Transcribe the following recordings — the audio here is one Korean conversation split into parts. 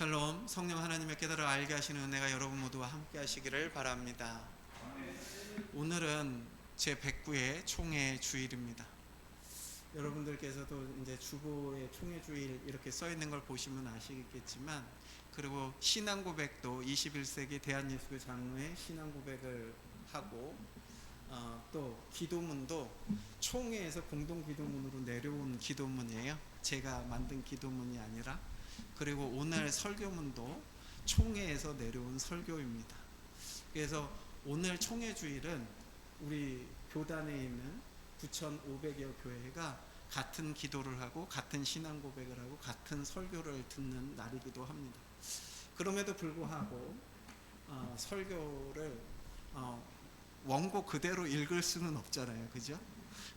샬롬, 성령 하나님의 깨달아 알게 하시는 은혜가 여러분 모두와 함께 하시기를 바랍니다. 오늘은 제 109회 총회 주일입니다. 여러분들께서도 이제 주보에 총회 주일 이렇게 써 있는 걸 보시면 아시겠지만, 그리고 신앙 고백도 21세기 대한예수교 장로의 신앙 고백을 하고, 또 기도문도 총회에서 공동 기도문으로 내려온 기도문이에요. 제가 만든 기도문이 아니라. 그리고 오늘 설교문도 총회에서 내려온 설교입니다. 그래서 오늘 총회 주일은 우리 교단에 있는 9,500여 교회가 같은 기도를 하고 같은 신앙 고백을 하고 같은 설교를 듣는 날이기도 합니다. 그럼에도 불구하고 설교를 원고 그대로 읽을 수는 없잖아요, 그죠?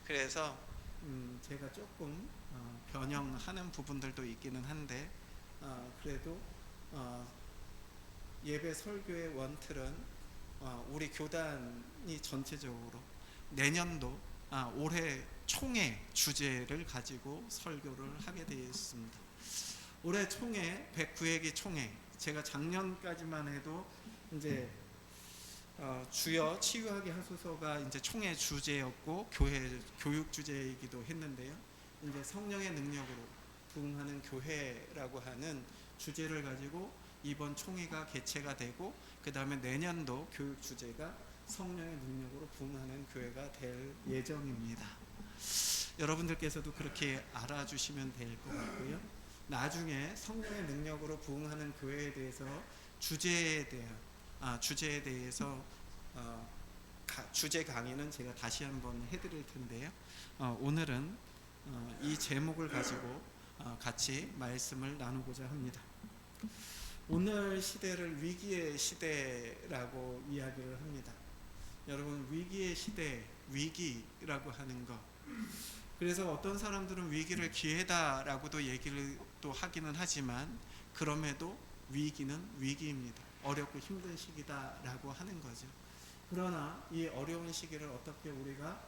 그래서 제가 조금 변형하는 부분들도 있기는 한데, 그래도 예배 설교의 원틀은 우리 교단이 전체적으로 내년도 올해 총회 주제를 가지고 설교를 하게 되어 있습니다. 올해 총회 109회기 총회, 제가 작년까지만 해도 이제 주여 치유하게 하소서가 이제 총회 주제였고 교회 교육 주제이기도 했는데요. 이제 성령의 능력으로 부흥하는 교회라고 하는 주제를 가지고 이번 총회가 개최가 되고, 그 다음에 내년도 교육 주제가 성령의 능력으로 부흥하는 교회가 될 예정입니다. 여러분들께서도 그렇게 알아주시면 될 것 같고요. 나중에 성령의 능력으로 부흥하는 교회에 대해서 주제에 대해서 주제 강의는 제가 다시 한번 해드릴 텐데요. 오늘은 이 제목을 가지고 같이 말씀을 나누고자 합니다. 오늘 시대를 위기의 시대라고 이야기를 합니다. 여러분, 위기의 시대, 위기라고 하는 것, 그래서 어떤 사람들은 위기를 기회다라고도 얘기를 또 하기는 하지만, 그럼에도 위기는 위기입니다. 어렵고 힘든 시기다라고 하는 거죠. 그러나 이 어려운 시기를 어떻게 우리가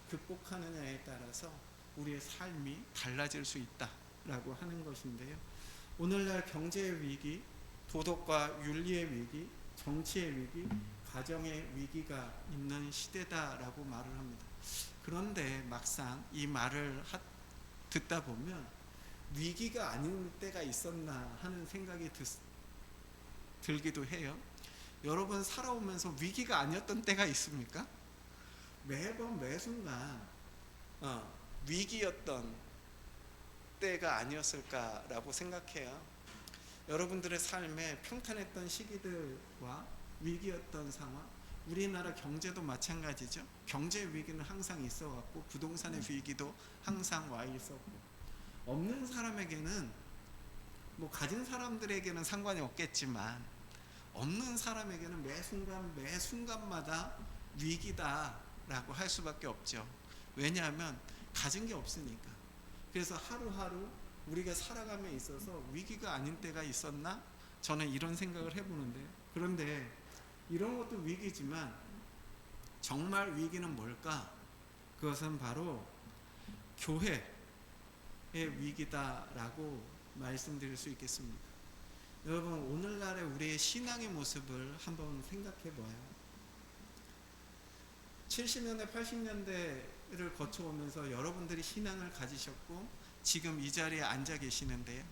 극복하느냐에 따라서 우리의 삶이 달라질 수 있다라고 하는 것인데요. 오늘날 경제의 위기, 도덕과 윤리의 위기, 정치의 위기, 가정의 위기가 있는 시대다라고 말을 합니다. 그런데 막상 이 말을 듣다 보면 위기가 아닌 때가 있었나 하는 생각이 들기도 해요. 여러분, 살아오면서 위기가 아니었던 때가 있습니까? 매번 매순간 위기였던 때가 아니었을까라고 생각해요. 여러분들의 삶에 평탄했던 시기들과 위기였던 상황, 우리나라 경제도 마찬가지죠. 경제 위기는 항상 있어 왔고, 부동산의 위기도 항상 와 있었고, 없는 사람에게는, 가진 사람들에게는 상관이 없겠지만 없는 사람에게는 매 순간마다 위기다라고 할 수밖에 없죠. 왜냐하면 가진 게 없으니까. 그래서 하루하루 우리가 살아감에 있어서 위기가 아닌 때가 있었나? 저는 이런 생각을 해보는데, 그런데 이런 것도 위기지만 정말 위기는 뭘까? 그것은 바로 교회의 위기다라고 말씀드릴 수 있겠습니다. 여러분, 오늘날의 우리의 신앙의 모습을 한번 생각해 봐요. 70년대, 80년대를 거쳐오면서 여러분들이 신앙을 가지셨고 지금 이 자리에 앉아 계시는데요.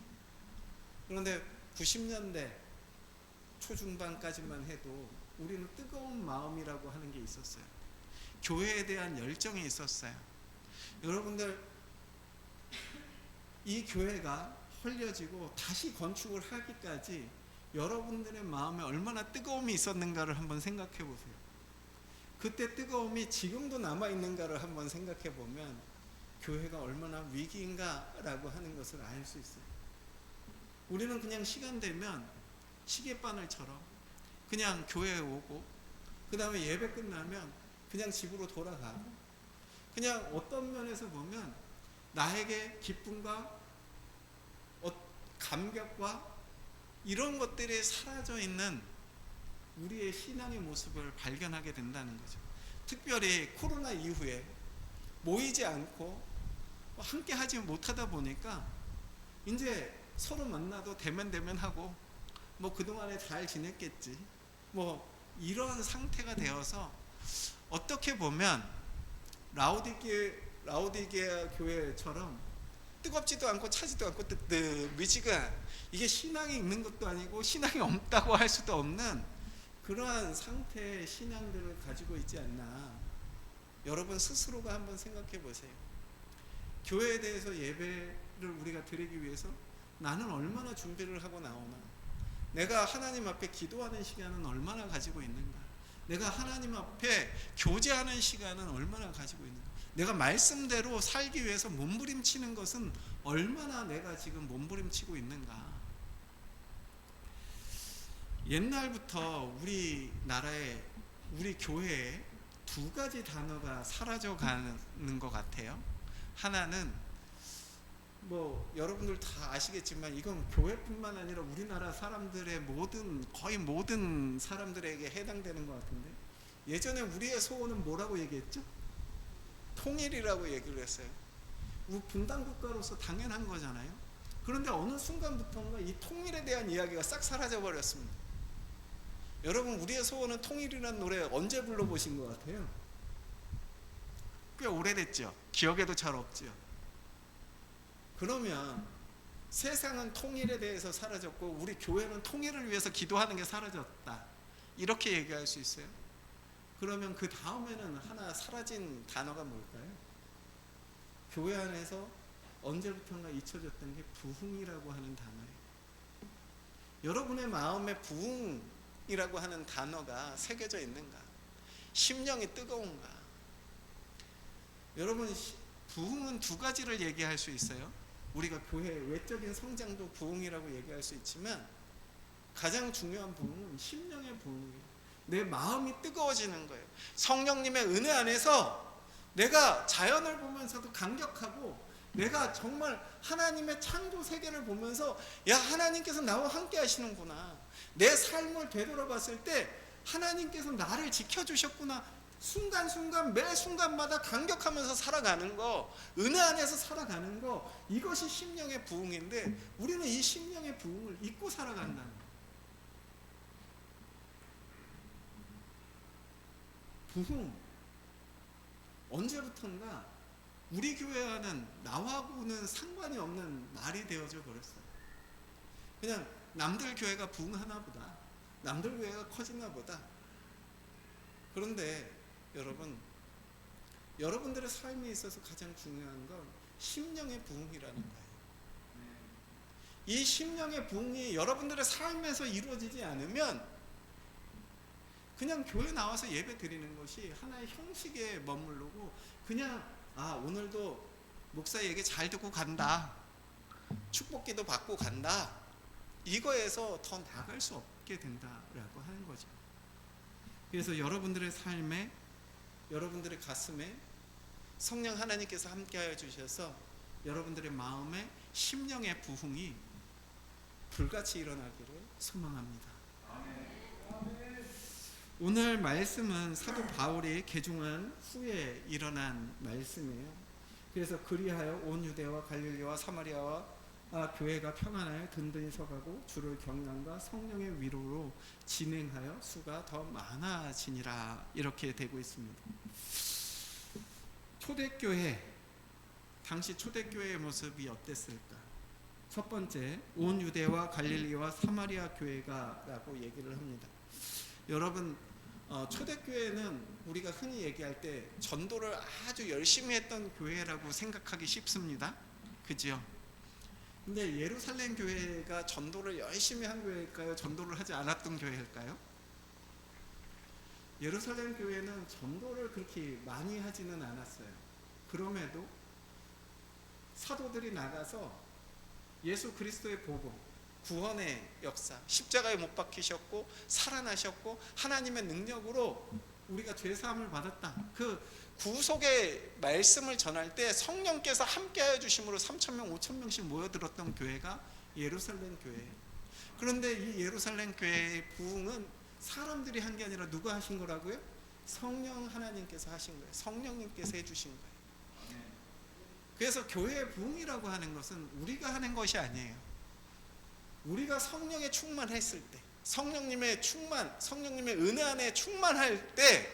그런데 90년대 초중반까지만 해도 우리는 뜨거운 마음이라고 하는 게 있었어요. 교회에 대한 열정이 있었어요. 여러분들, 이 교회가 헐려지고 다시 건축을 하기까지 여러분들의 마음에 얼마나 뜨거움이 있었는가를 한번 생각해 보세요. 그때 뜨거움이 지금도 남아있는가를 한번 생각해 보면 교회가 얼마나 위기인가라고 하는 것을 알 수 있어요. 우리는 그냥 시간 되면 시계바늘처럼 그냥 교회에 오고, 그 다음에 예배 끝나면 그냥 집으로 돌아가고, 그냥 어떤 면에서 보면 나에게 기쁨과 감격과 이런 것들이 사라져 있는 우리의 신앙의 모습을 발견하게 된다는 거죠. 특별히 코로나 이후에 모이지 않고 함께 하지 못하다 보니까 이제 서로 만나도 대면하고 뭐 그동안에 잘 지냈겠지. 뭐 이런 상태가 되어서 어떻게 보면 라오디게아 교회처럼 뜨겁지도 않고 차지도 않고 뜨뜻미지근, 이게 신앙이 있는 것도 아니고 신앙이 없다고 할 수도 없는 그러한 상태의 신앙들을 가지고 있지 않나. 여러분 스스로가 한번 생각해 보세요. 교회에 대해서 예배를 우리가 드리기 위해서 나는 얼마나 준비를 하고 나오나, 내가 하나님 앞에 기도하는 시간은 얼마나 가지고 있는가, 내가 하나님 앞에 교제하는 시간은 얼마나 가지고 있는가, 내가 말씀대로 살기 위해서 몸부림치는 것은 얼마나 내가 지금 몸부림치고 있는가. 옛날부터 우리나라에, 우리 교회에 두 가지 단어가 사라져 가는 것 같아요. 하나는 뭐 여러분들 다 아시겠지만 이건 교회뿐만 아니라 우리나라 사람들의 거의 모든 사람들에게 해당되는 것 같은데, 예전에 우리의 소원은 뭐라고 얘기했죠? 통일이라고 얘기를 했어요. 우리 분단국가로서 당연한 거잖아요. 그런데 어느 순간부터인가 이 통일에 대한 이야기가 싹 사라져 버렸습니다. 여러분, 우리의 소원은 통일이라는 노래 언제 불러보신 것 같아요? 꽤 오래됐죠. 기억에도 잘 없죠. 그러면 세상은 통일에 대해서 사라졌고 우리 교회는 통일을 위해서 기도하는 게 사라졌다, 이렇게 얘기할 수 있어요. 그러면 그 다음에는 하나 사라진 단어가 뭘까요? 교회 안에서 언제부턴가 잊혀졌던 게 부흥이라고 하는 단어예요. 여러분의 마음에 부흥이라고 하는 단어가 새겨져 있는가? 심령이 뜨거운가? 여러분, 부흥은 두 가지를 얘기할 수 있어요. 우리가 교회 외적인 성장도 부흥이라고 얘기할 수 있지만 가장 중요한 부흥은 심령의 부흥이에요. 내 마음이 뜨거워지는 거예요. 성령님의 은혜 안에서 내가 자연을 보면서도 감격하고, 내가 정말 하나님의 창조 세계를 보면서 야, 하나님께서 나와 함께 하시는구나, 내 삶을 되돌아봤을 때 하나님께서 나를 지켜주셨구나, 순간순간 매 순간마다 감격하면서 살아가는 거, 은혜 안에서 살아가는 거, 이것이 심령의 부흥인데 우리는 이 심령의 부흥을 잊고 살아간다는 거예요. 부흥, 언제부턴가 우리 교회와는, 나하고는 상관이 없는 말이 되어져 버렸어요. 그냥 남들 교회가 부흥하나 보다, 남들 교회가 커지나 보다. 그런데 여러분, 여러분들의 삶에 있어서 가장 중요한 건 심령의 부흥이라는 거예요. 이 심령의 부흥이 여러분들의 삶에서 이루어지지 않으면 그냥 교회 나와서 예배 드리는 것이 하나의 형식에 머무르고, 그냥 오늘도 목사에게 잘 듣고 간다, 축복기도 받고 간다, 이거에서 더 나아갈 수 없게 된다라고 하는 거죠. 그래서 여러분들의 삶에, 여러분들의 가슴에 성령 하나님께서 함께하여 주셔서 여러분들의 마음에 심령의 부흥이 불같이 일어나기를 소망합니다. 오늘 말씀은 사도 바울이 개종한 후에 일어난 말씀이에요. 그래서 그리하여 온 유대와 갈릴리와 사마리아와 교회가 평안하여 든든히 서가고 주를 경외함과 성령의 위로로 진행하여 수가 더 많아지니라, 이렇게 되고 있습니다. 초대교회, 당시 초대교회의 모습이 어땠을까? 첫 번째, 온 유대와 갈릴리와 사마리아 교회가 라고 얘기를 합니다. 여러분, 초대교회는 우리가 흔히 얘기할 때 전도를 아주 열심히 했던 교회라고 생각하기 쉽습니다. 그죠? 근데 예루살렘 교회가 전도를 열심히 한 교회일까요? 전도를 하지 않았던 교회일까요? 예루살렘 교회는 전도를 그렇게 많이 하지는 않았어요. 그럼에도 사도들이 나가서 예수 그리스도의 복음, 구원의 역사, 십자가에 못 박히셨고 살아나셨고 하나님의 능력으로 우리가 죄사함을 받았다, 그 구속의 말씀을 전할 때 성령께서 함께하여 주심으로 3,000명, 5,000명씩 모여들었던 교회가 예루살렘 교회예요. 그런데 이 예루살렘 교회의 부흥은 사람들이 한 게 아니라 누가 하신 거라고요? 성령 하나님께서 하신 거예요. 성령님께서 해주신 거예요. 그래서 교회의 부흥이라고 하는 것은 우리가 하는 것이 아니에요. 우리가 성령에 충만했을 때, 성령님의 은혜 안에 충만할 때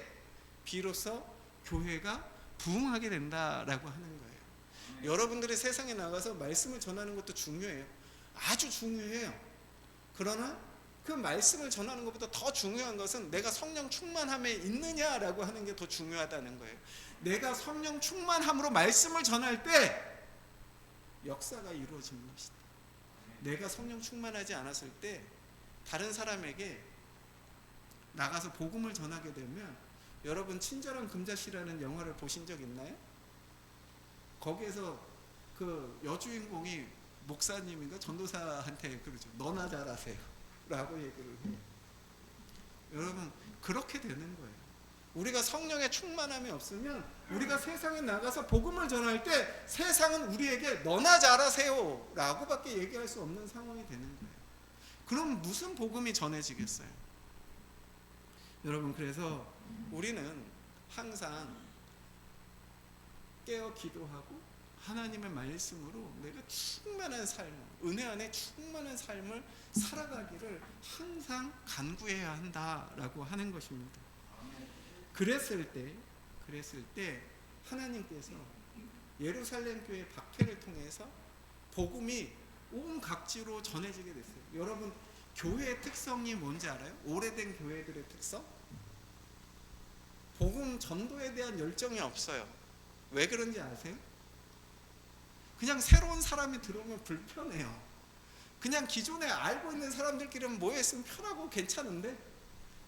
비로소 교회가 부흥하게 된다라고 하는 거예요. 여러분들이 세상에 나가서 말씀을 전하는 것도 중요해요. 아주 중요해요. 그러나 그 말씀을 전하는 것보다 더 중요한 것은 내가 성령 충만함에 있느냐라고 하는 게 더 중요하다는 거예요. 내가 성령 충만함으로 말씀을 전할 때 역사가 이루어지는 것이다. 내가 성령 충만하지 않았을 때 다른 사람에게 나가서 복음을 전하게 되면, 여러분 친절한 금자씨라는 영화를 보신 적 있나요? 거기에서 그 여주인공이 목사님인가 전도사한테 그러죠. 너나 잘하세요 라고 얘기를 해요. 여러분 그렇게 되는 거예요. 우리가 성령의 충만함이 없으면 우리가 세상에 나가서 복음을 전할 때 세상은 우리에게 너나 잘하세요 라고 밖에 얘기할 수 없는 상황이 되는 거예요. 그럼 무슨 복음이 전해지겠어요? 여러분, 그래서 우리는 항상 깨어 기도하고 하나님의 말씀으로 내가 충만한 삶, 은혜 안에 충만한 삶을 살아가기를 항상 간구해야 한다라고 하는 것입니다. 그랬을 때 하나님께서 예루살렘 교회 박해를 통해서 복음이 온 각지로 전해지게 됐어요. 여러분, 교회의 특성이 뭔지 알아요? 오래된 교회들의 특성? 복음 전도에 대한 열정이 없어요. 왜 그런지 아세요? 그냥 새로운 사람이 들어오면 불편해요. 그냥 기존에 알고 있는 사람들끼리는 모여있으면 편하고 괜찮은데,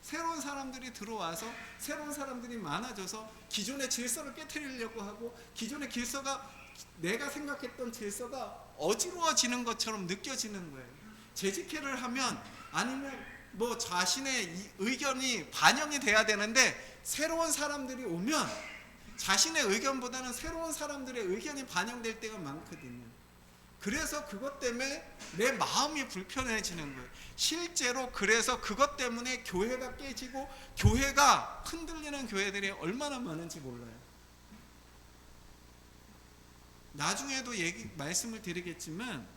새로운 사람들이 들어와서 새로운 사람들이 많아져서 기존의 질서를 깨트리려고 하고, 기존의 질서가 내가 생각했던 질서가 어지러워지는 것처럼 느껴지는 거예요. 재직회를 하면, 아니면 뭐 자신의 의견이 반영이 돼야 되는데 새로운 사람들이 오면 자신의 의견보다는 새로운 사람들의 의견이 반영될 때가 많거든요. 그래서 그것 때문에 내 마음이 불편해지는 거예요. 실제로 그래서 그것 때문에 교회가 깨지고 교회가 흔들리는 교회들이 얼마나 많은지 몰라요. 나중에도 말씀을 드리겠지만,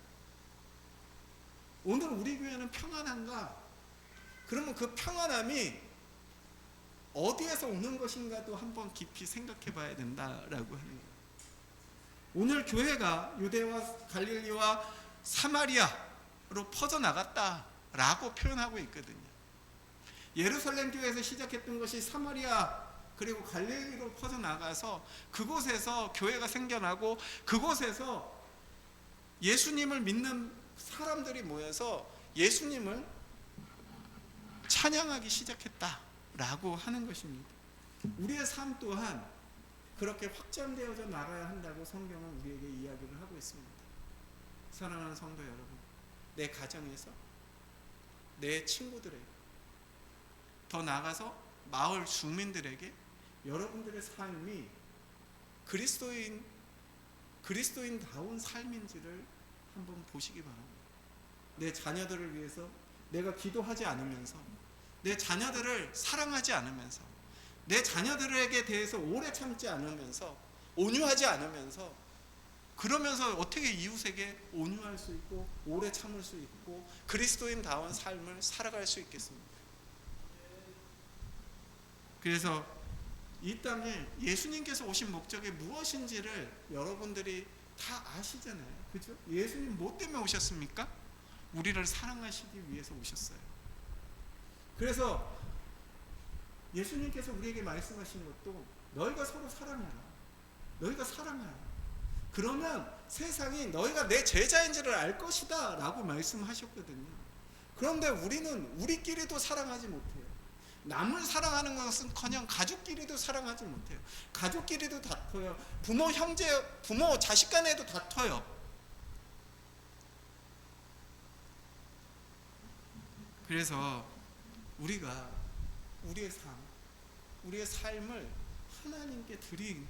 오늘 우리 교회는 평안한가? 그러면 그 평안함이 어디에서 오는 것인가도 한번 깊이 생각해 봐야 된다라고 하는 거예요. 오늘 교회가 유대와 갈릴리와 사마리아로 퍼져나갔다라고 표현하고 있거든요. 예루살렘 교회에서 시작했던 것이 사마리아 그리고 갈릴리로 퍼져나가서 그곳에서 교회가 생겨나고, 그곳에서 예수님을 믿는 사람들이 모여서 예수님을 찬양하기 시작했다라고 하는 것입니다. 우리의 삶 또한 그렇게 확장되어져 나가야 한다고 성경은 우리에게 이야기를 하고 있습니다. 사랑하는 성도 여러분, 내 가정에서, 내 친구들에게, 더 나아가서 마을 주민들에게 여러분들의 삶이 그리스도인다운 삶인지를 한번 보시기 바랍니다. 내 자녀들을 위해서 내가 기도하지 않으면서, 내 자녀들을 사랑하지 않으면서, 내 자녀들에게 대해서 오래 참지 않으면서, 온유하지 않으면서, 그러면서 어떻게 이웃에게 온유할 수 있고 오래 참을 수 있고 그리스도인다운 삶을 살아갈 수 있겠습니까? 그래서 이 땅에 예수님께서 오신 목적이 무엇인지를 여러분들이 다 아시잖아요. 그죠? 예수님 뭐 때문에 오셨습니까? 우리를 사랑하시기 위해서 오셨어요. 그래서 예수님께서 우리에게 말씀하신 것도 너희가 서로 사랑해라. 너희가 사랑하라. 그러면 세상이 너희가 내 제자인지를 알 것이다 라고 말씀하셨거든요. 그런데 우리는 우리끼리도 사랑하지 못해요. 남을 사랑하는 것은커녕 가족끼리도 사랑하지 못해요. 가족끼리도 다퉈요. 부모, 형제, 부모, 자식 간에도 다퉈요. 그래서 우리가 우리의 삶을 하나님께 드린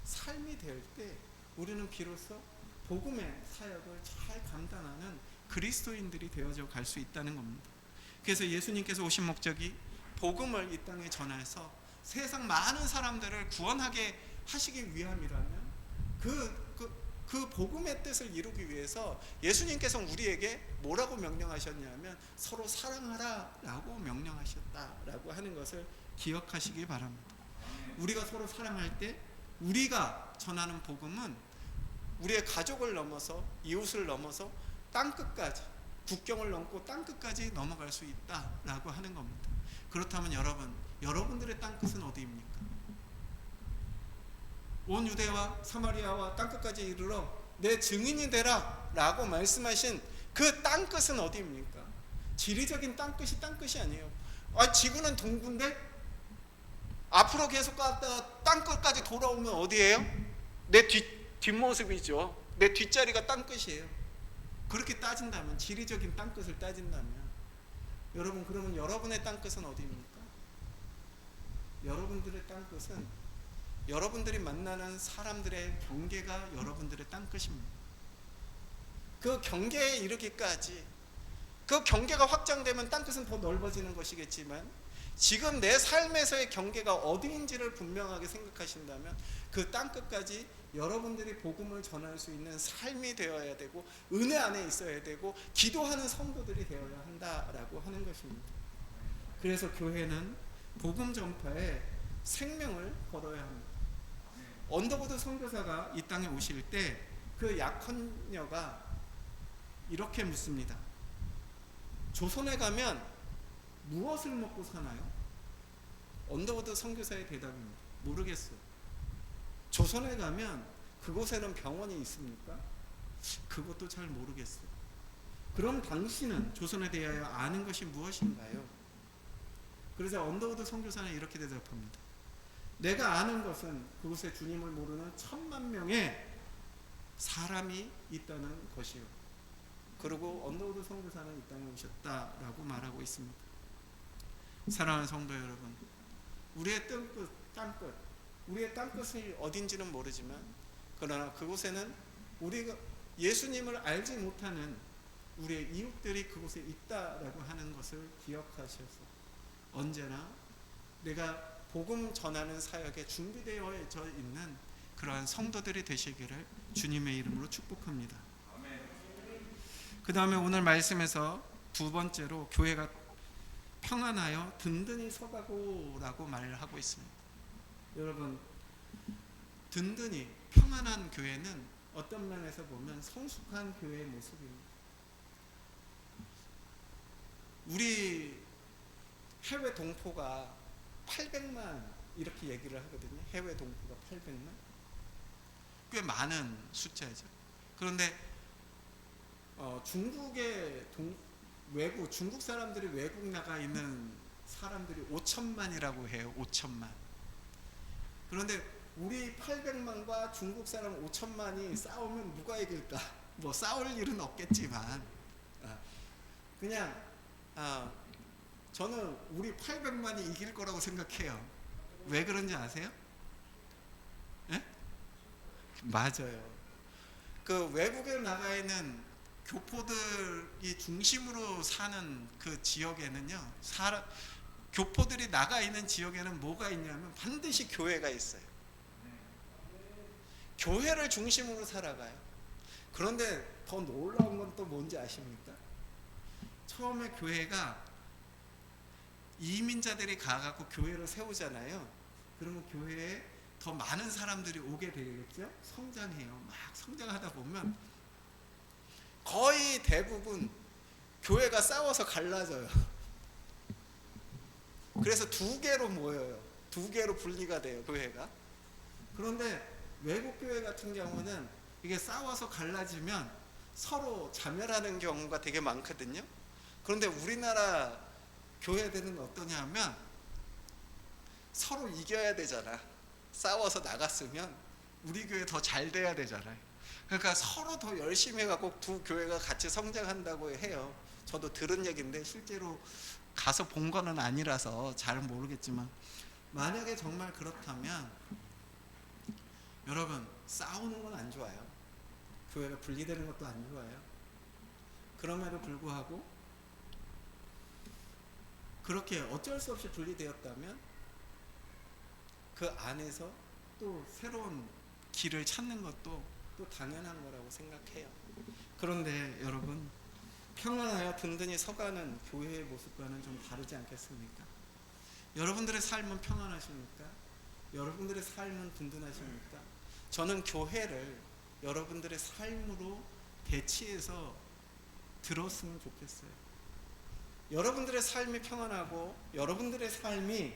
삶이 될 때 우리는 비로소 복음의 사역을 잘 감당하는 그리스도인들이 되어져 갈 수 있다는 겁니다. 그래서 예수님께서 오신 목적이 복음을 이 땅에 전해서 세상 많은 사람들을 구원하게 하시기 위함이라면 그 그 복음의 뜻을 이루기 위해서 예수님께서 우리에게 뭐라고 명령하셨냐면 서로 사랑하라 라고 명령하셨다라고 하는 것을 기억하시기 바랍니다. 우리가 서로 사랑할 때 우리가 전하는 복음은 우리의 가족을 넘어서 이웃을 넘어서 땅끝까지, 국경을 넘고 땅끝까지 넘어갈 수 있다라고 하는 겁니다. 그렇다면 여러분들의 땅끝은 어디입니까? 온 유대와 사마리아와 땅끝까지 이르러 내 증인이 되라 라고 말씀하신 그 땅끝은 어디입니까? 지리적인 땅끝이 아니에요. 지구는 동구인데 앞으로 계속 갔다가 땅끝까지 돌아오면 어디예요? 내 뒷모습이죠. 내 뒷자리가 땅끝이에요. 그렇게 따진다면, 지리적인 땅끝을 따진다면 여러분, 그러면 여러분의 땅끝은 어디입니까? 여러분들의 땅끝은 여러분들이 만나는 사람들의 경계가 여러분들의 땅끝입니다. 그 경계에 이르기까지, 그 경계가 확장되면 땅끝은 더 넓어지는 것이겠지만 지금 내 삶에서의 경계가 어디인지를 분명하게 생각하신다면 그 땅끝까지 여러분들이 복음을 전할 수 있는 삶이 되어야 되고 은혜 안에 있어야 되고 기도하는 성도들이 되어야 한다라고 하는 것입니다. 그래서 교회는 복음 전파에 생명을 걸어야 합니다. 언더우드 선교사가 이 땅에 오실 때 그 약혼녀가 이렇게 묻습니다. 조선에 가면 무엇을 먹고 사나요? 언더우드 선교사의 대답입니다. 모르겠어요. 조선에 가면 그곳에는 병원이 있습니까? 그것도 잘 모르겠어요. 그럼 당신은 조선에 대하여 아는 것이 무엇인가요? 그래서 언더우드 선교사는 이렇게 대답합니다. 내가 아는 것은 그곳에 주님을 모르는 10,000,000명의 사람이 있다는 것이요. 그리고 언더우드 선교사는 이 땅에 오셨다라고 말하고 있습니다. 사랑하는 성도 여러분, 우리의 땅끝, 우리의 땅끝이 어딘지는 모르지만 그러나 그곳에는 우리가 예수님을 알지 못하는 우리의 이웃들이 그곳에 있다라고 하는 것을 기억하셔서 언제나 내가 복음 전하는 사역에 준비되어 있는 그러한 성도들이 되시기를 주님의 이름으로 축복합니다. 그 다음에 오늘 말씀에서 두 번째로 교회가 평안하여 든든히 서가고 라고 말을 하고 있습니다. 여러분, 든든히 평안한 교회는 어떤 면에서 보면 성숙한 교회의 모습입니다. 우리 해외 동포가 800만 이렇게 얘기를 하거든요. 해외 동포가 800만? 꽤 많은 숫자죠. 그런데 중국의 중국 사람들이 외국 나가 있는 사람들이 5천만이라고 해요. 5천만. 그런데 우리 800만과 중국 사람 5천만이 싸우면 누가 이길까? 뭐 싸울 일은 없겠지만 그냥 저는 우리 800만이 이길 거라고 생각해요. 왜 그런지 아세요? 네? 맞아요. 그 외국에 나가 있는 교포들이 중심으로 사는 그 지역에는요, 교포들이 나가 있는 지역에는 뭐가 있냐면 반드시 교회가 있어요. 교회를 중심으로 살아가요. 그런데 더 놀라운 건 또 뭔지 아십니까? 처음에 교회가 이민자들이 가갖고 교회를 세우잖아요. 그러면 교회에 더 많은 사람들이 오게 되겠죠? 성장해요. 막 성장하다 보면 거의 대부분 교회가 싸워서 갈라져요. 그래서 두 개로 모여요. 두 개로 분리가 돼요, 교회가. 그런데 외국 교회 같은 경우는 이게 싸워서 갈라지면 서로 자멸하는 경우가 되게 많거든요. 그런데 우리나라 교회들은 어떠냐면 서로 이겨야 되잖아. 싸워서 나갔으면 우리 교회 더 잘 돼야 되잖아요. 그러니까 서로 더 열심히 해갖고 두 교회가 같이 성장한다고 해요. 저도 들은 얘기인데 실제로 가서 본 거는 아니라서 잘 모르겠지만, 만약에 정말 그렇다면 여러분, 싸우는 건 안 좋아요. 교회가 분리되는 것도 안 좋아요. 그럼에도 불구하고 그렇게 어쩔 수 없이 분리되었다면 그 안에서 또 새로운 길을 찾는 것도 또 당연한 거라고 생각해요. 그런데 여러분, 평안하여 든든히 서가는 교회의 모습과는 좀 다르지 않겠습니까? 여러분들의 삶은 평안하십니까? 여러분들의 삶은 든든하십니까? 저는 교회를 여러분들의 삶으로 대치해서 들었으면 좋겠어요. 여러분들의 삶이 평안하고 여러분들의 삶이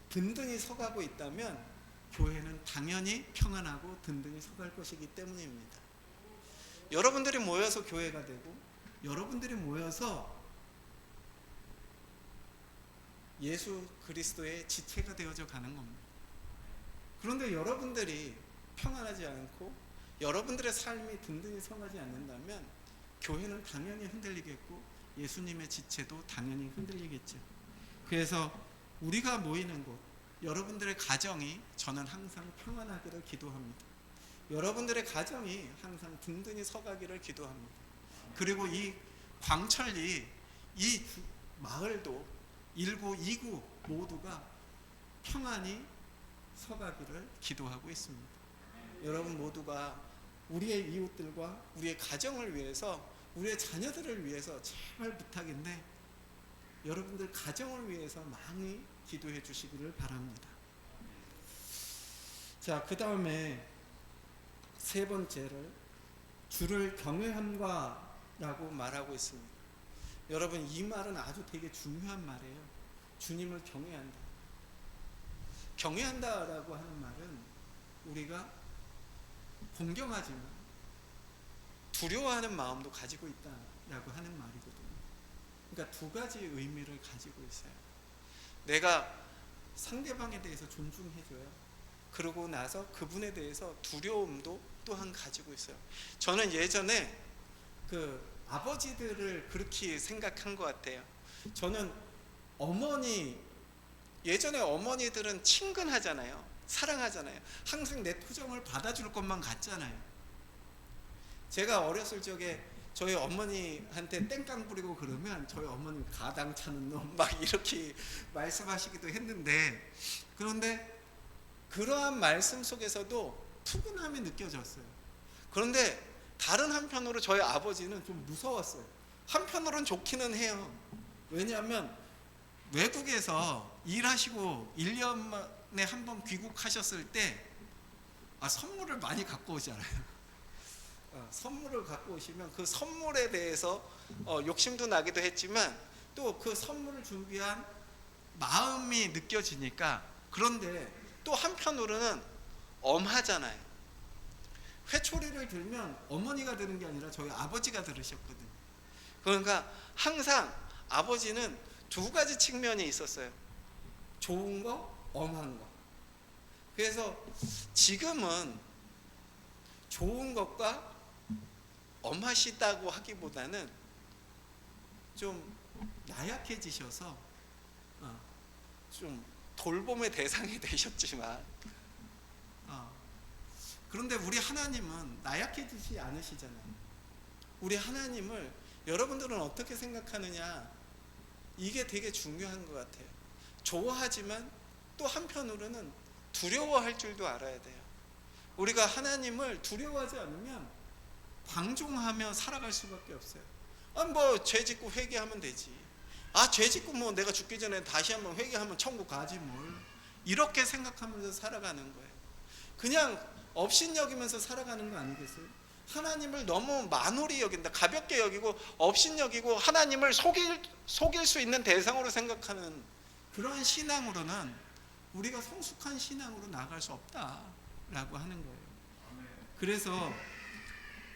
든든히 서가고 있다면 교회는 당연히 평안하고 든든히 서갈 것이기 때문입니다. 여러분들이 모여서 교회가 되고 여러분들이 모여서 예수 그리스도의 지체가 되어져 가는 겁니다. 그런데 여러분들이 평안하지 않고 여러분들의 삶이 든든히 서가지 않는다면 교회는 당연히 흔들리겠고 예수님의 지체도 당연히 흔들리겠죠. 그래서 우리가 모이는 곳, 여러분들의 가정이 저는 항상 평안하기를 기도합니다. 여러분들의 가정이 항상 든든히 서가기를 기도합니다. 그리고 이 광천리, 이 마을도 1구, 2구 모두가 평안히 서가기를 기도하고 있습니다. 여러분 모두가 우리의 이웃들과 우리의 가정을 위해서, 우리의 자녀들을 위해서 제발 부탁인데 여러분들 가정을 위해서 많이 기도해 주시기를 바랍니다. 자, 그 다음에 세 번째를 주를 경외함과 라고 말하고 있습니다. 여러분, 이 말은 아주 되게 중요한 말이에요. 주님을 경외한다. 경외한다라고 하는 말은 우리가 공경하지만 두려워하는 마음도 가지고 있다라고 하는 말이거든요. 그러니까 두 가지 의미를 가지고 있어요. 내가 상대방에 대해서 존중해줘요. 그러고 나서 그분에 대해서 두려움도 또한 가지고 있어요. 저는 예전에 아버지들을 그렇게 생각한 것 같아요. 저는 예전에 어머니들은 친근하잖아요. 사랑하잖아요. 항상 내 투정을 받아줄 것만 같잖아요. 제가 어렸을 적에 저희 어머니한테 땡깡 부리고 그러면 저희 어머니 가당 차는 놈 막 이렇게 말씀하시기도 했는데, 그런데 그러한 말씀 속에서도 푸근함이 느껴졌어요. 그런데 다른 한편으로 저희 아버지는 좀 무서웠어요. 한편으로는 좋기는 해요. 왜냐하면 외국에서 일하시고 1년에 한 번 귀국하셨을 때 선물을 많이 갖고 오잖아요. 선물을 갖고 오시면 그 선물에 대해서 욕심도 나기도 했지만 또 그 선물을 준비한 마음이 느껴지니까, 그런데 또 한편으로는 엄하잖아요. 회초리를 들면 어머니가 드는 게 아니라 저희 아버지가 들으셨거든요. 그러니까 항상 아버지는 두 가지 측면이 있었어요. 좋은 거, 엄한 거. 그래서 지금은 좋은 것과 엄하시다고 하기보다는 좀 나약해지셔서 좀 돌봄의 대상이 되셨지만, 그런데 우리 하나님은 나약해지지 않으시잖아요. 우리 하나님을 여러분들은 어떻게 생각하느냐, 이게 되게 중요한 것 같아요. 좋아하지만 또 한편으로는 두려워할 줄도 알아야 돼요. 우리가 하나님을 두려워하지 않으면 방종하며 살아갈 수밖에 없어요. 죄 짓고 회개하면 되지. 죄 짓고 내가 죽기 전에 다시 한번 회개하면 천국 가지 뭘. 이렇게 생각하면서 살아가는 거예요. 그냥 업신여기면서 살아가는 거 아니겠어요? 하나님을 너무 만홀히 여긴다, 가볍게 여기고 업신여기고 하나님을 속일 수 있는 대상으로 생각하는 그런 신앙으로는 우리가 성숙한 신앙으로 나아갈 수 없다라고 하는 거예요. 그래서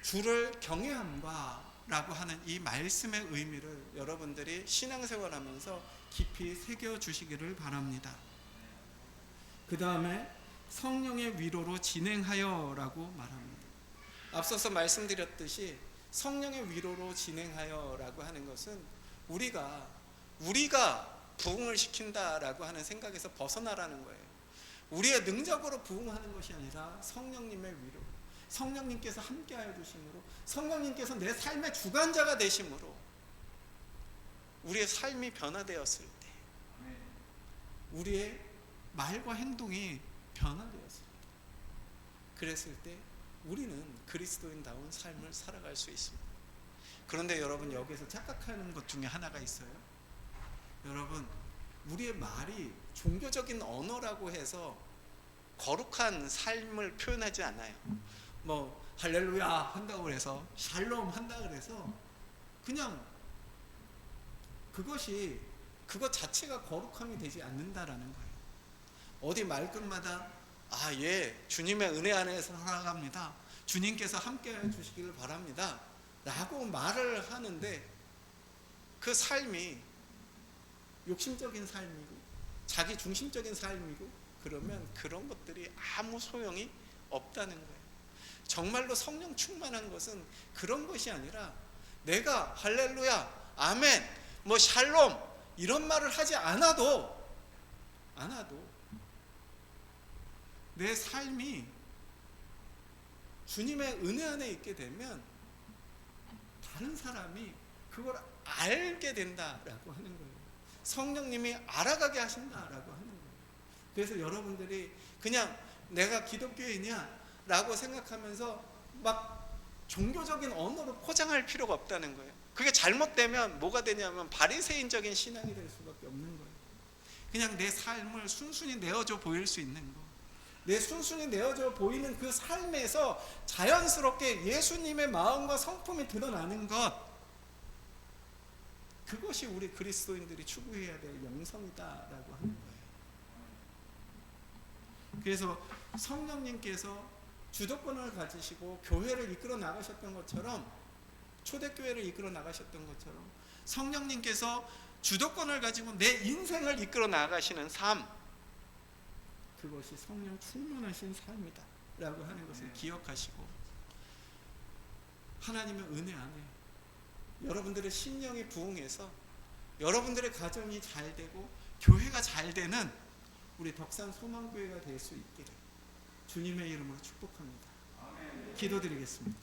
주를 경외함과 라고 하는 이 말씀의 의미를 여러분들이 신앙생활하면서 깊이 새겨주시기를 바랍니다. 그 다음에 성령의 위로로 진행하여 라고 말합니다. 앞서서 말씀드렸듯이 성령의 위로로 진행하여 라고 하는 것은 우리가 부흥을 시킨다라고 하는 생각에서 벗어나라는 거예요. 우리의 능력으로 부흥하는 것이 아니라 성령님의 위로, 성령님께서 함께하여 주심으로, 성령님께서 내 삶의 주관자가 되심으로 우리의 삶이 변화되었을 때, 우리의 말과 행동이 변화되었을 때, 그랬을 때 우리는 그리스도인다운 삶을 살아갈 수 있습니다. 그런데 여러분, 여기서 착각하는 것 중에 하나가 있어요. 여러분, 우리의 말이 종교적인 언어라고 해서 거룩한 삶을 표현하지 않아요. 뭐 할렐루야 한다고 해서, 샬롬 한다고 해서 그냥 그것 자체가 거룩함이 되지 않는다라는 거예요. 어디 말끝마다 주님의 은혜 안에서 살아갑니다, 주님께서 함께해 주시기를 바랍니다 라고 말을 하는데, 그 삶이 욕심적인 삶이고 자기 중심적인 삶이고 그러면 그런 것들이 아무 소용이 없다는 거예요. 정말로 성령 충만한 것은 그런 것이 아니라, 내가 할렐루야, 아멘, 뭐 샬롬 이런 말을 하지 않아도 내 삶이 주님의 은혜 안에 있게 되면 다른 사람이 그걸 알게 된다라고 하는 거예요. 성령님이 알아가게 하신다라고 하는 거예요. 그래서 여러분들이 그냥 내가 기독교인이야 라고 생각하면서 막 종교적인 언어로 포장할 필요가 없다는 거예요. 그게 잘못되면 뭐가 되냐면 바리새인적인 신앙이 될 수밖에 없는 거예요. 그냥 내 삶을 순순히 내어줘 보일 수 있는 거, 내 순순히 내어져 보이는 그 삶에서 자연스럽게 예수님의 마음과 성품이 드러나는 것, 그것이 우리 그리스도인들이 추구해야 될 영성이다라고 하는 거예요. 그래서 성령님께서 주도권을 가지시고 교회를 이끌어 나가셨던 것처럼, 초대교회를 이끌어 나가셨던 것처럼 성령님께서 주도권을 가지고 내 인생을 이끌어 나가시는 삶, 그것이 성령 충만하신 삶이다 라고 하는 것을 기억하시고, 하나님의 은혜 안에 여러분들의 심령이 부흥해서 여러분들의 가정이 잘 되고 교회가 잘 되는 우리 덕산 소망교회가 될 수 있기를 주님의 이름으로 축복합니다. 기도드리겠습니다.